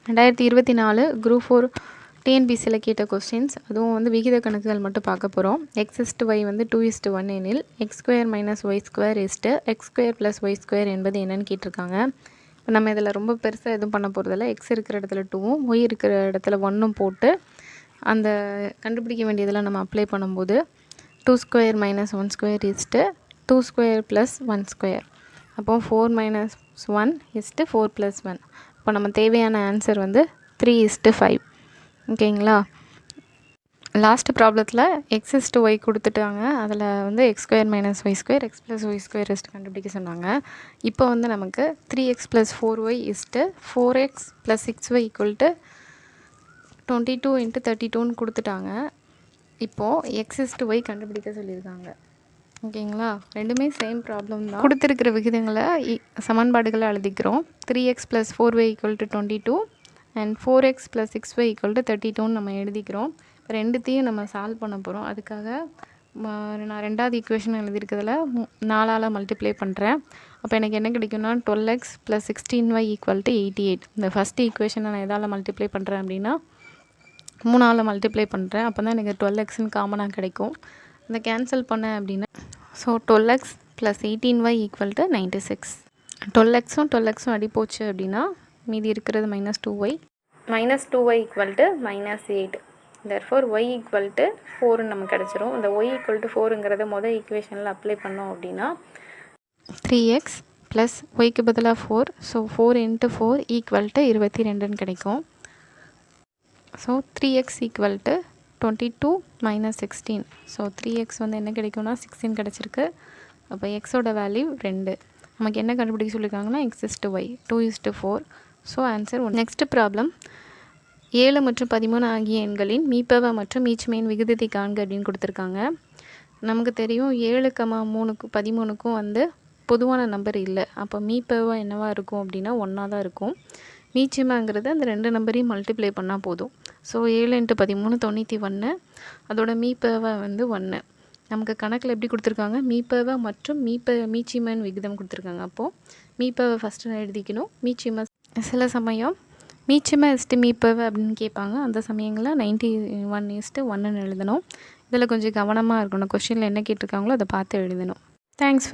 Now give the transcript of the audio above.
2024 group 4 டிஎன்பிசியில் கேட்ட questions. அதுவும் வந்து விகித கணக்குகள் மட்டும் பார்க்க போகிறோம். x/y வந்து 2:1 எனில் x² - y² x² + y² என்பது என்னன்னு கேட்டிருக்காங்க. இப்போ நம்ம இதில் ரொம்ப பெருசாக எதுவும் பண்ண போகிறதில்ல. x இருக்கிற இடத்துல 2வும் y இருக்கிற இடத்துல 1ம் போட்டு அந்த கண்டுபிடிக்க வேண்டியதெல்லாம் நம்ம அப்ளை பண்ணும்போது 2² - 1² 2² + 1². அப்போ 4 - 1 4 + 1. இப்போ நம்ம தேவையான ஆன்சர் வந்து 3:5. ஓகேங்களா? லாஸ்ட் ப்ராப்ளத்தில் x/y கொடுத்துட்டாங்க. அதில் வந்து x² - y² x + y² கண்டுபிடிக்க சொன்னாங்க. இப்போ வந்து நமக்கு 3x + 4y 4x + 6y = 22 × 32ன்னு கொடுத்துட்டாங்க. இப்போது x/y கண்டுபிடிக்க சொல்லியிருக்காங்க. ஓகேங்களா? ரெண்டுமே சேம் ப்ராப்ளம் தான். கொடுத்துருக்கிற விகிதங்களை சமன்பாடுகளை எழுதிக்கிறோம். 3x + 4y = 22 and 4x + 6y = 32ன்னு நம்ம எழுதிக்கிறோம். ரெண்டுத்தையும் நம்ம சால்வ் பண்ண போகிறோம். அதுக்காக நான் ரெண்டாவது ஈக்குவேஷன் எழுதியிருக்கிறதுல 4ஆல் மல்டிப்ளை பண்ணுறேன். அப்போ எனக்கு என்ன கிடைக்கும்னா 12x + 16y = 88. இந்த ஃபஸ்ட் ஈக்குவேஷனை நான் எதால் மல்டிப்ளை பண்ணுறேன் அப்படின்னா 3ஆல் மல்டிப்ளை பண்ணுறேன். அப்போ தான் எனக்கு 12xன்னு காமனாக கிடைக்கும். இந்த கேன்சல் பண்ணேன் அப்படின்னா ஸோ 12x + 18y = 96. 12xம் 12xம் அடி போச்சு அப்படின்னா மீதி இருக்கிறது -2y. -2y = -8. therefore y = 4ன்னு நமக்கு கிடச்சிரும். இந்த y = 4ங்கிறத மொதல் ஈக்குவேஷனில் அப்ளை பண்ணோம் அப்படின்னா 3x + yக்கு பதிலாக 4. ஸோ 4 × 4 = 22ன்னு கிடைக்கும். So 3x = 22 - 16. ஸோ 3x வந்து என்ன கிடைக்கும்னா 16 கிடச்சிருக்கு. அப்போ எக்ஸோட வேல்யூ 2. நமக்கு என்ன கண்டுபிடிக்க சொல்லியிருக்காங்கன்னா x/y 2:4. So answer 1. Next problem 7 மற்றும் 13 ஆகிய எண்களின் மீப்பவ மற்றும் மீச்சுமையின் விகிதத்தை காண்க அப்படின்னு கொடுத்துருக்காங்க. நமக்கு தெரியும் 7, 3க்கும் 13க்கும் வந்து பொதுவான நம்பர் இல்லை. அப்போ மீப்பவ என்னவாக இருக்கும் அப்படின்னா 1ஆக தான் இருக்கும். மீச்சுமைங்கிறது அந்த ரெண்டு நம்பரையும் மல்டிப்ளை பண்ணால் போதும். ஸோ 7 × 13 91. அதோட மீப்பவ வந்து 1. நமக்கு கணக்கில் எப்படி கொடுத்துருக்காங்க? மீப்பவ மற்றும் மீச்சிமன் விகிதம் கொடுத்துருக்காங்க. அப்போது மீப்பவ ஃபஸ்ட்டு எழுதிக்கணும். மீச்சிம சில சமயம் மீச்சிம மீப்பவ அப்படின்னு கேட்பாங்க. அந்த சமயங்களில் 91:1ன்னு எழுதணும். இதில் கொஞ்சம் கவனமாக இருக்கணும். கொஷினில் என்ன கேட்டிருக்காங்களோ அதை பார்த்து எழுதணும். Thanks for